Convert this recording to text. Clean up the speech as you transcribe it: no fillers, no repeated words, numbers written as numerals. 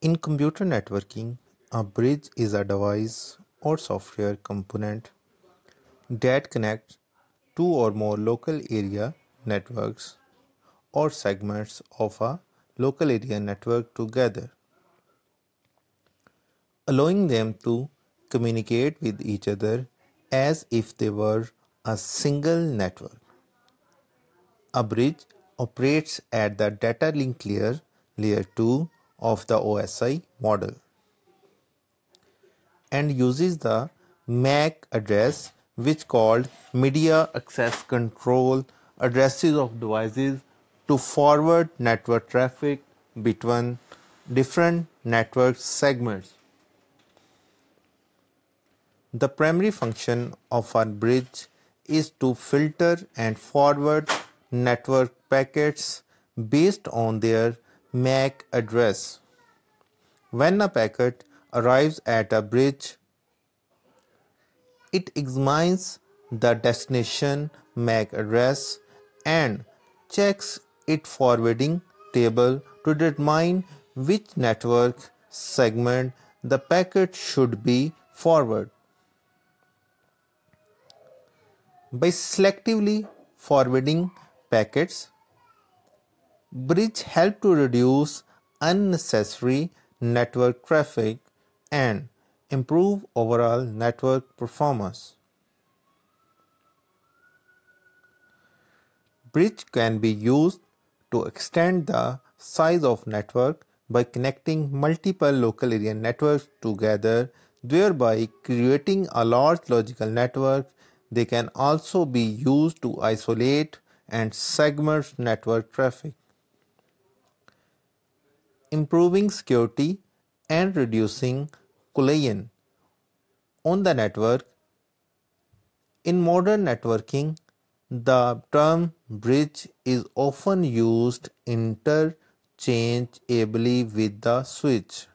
In computer networking, a bridge is a device or software component that connects two or more local area networks or segments of a local area network together, allowing them to communicate with each other as if they were a single network. A bridge operates at the data link layer 2 of the OSI model, and uses the MAC address, which called media access control addresses of devices, to forward network traffic between different network segments. The primary function of a bridge is to filter and forward network packets based on their MAC address. When a packet arrives at a bridge, it examines the destination MAC address and checks its forwarding table to determine which network segment the packet should be forwarded. By selectively forwarding packets, bridge help to reduce unnecessary network traffic and improve overall network performance. Bridge can be used to extend the size of network by connecting multiple local area networks together, thereby creating a large logical network. They can also be used to isolate and segment network traffic, improving security and reducing collision on the network. In modern networking, the term bridge is often used interchangeably with the switch.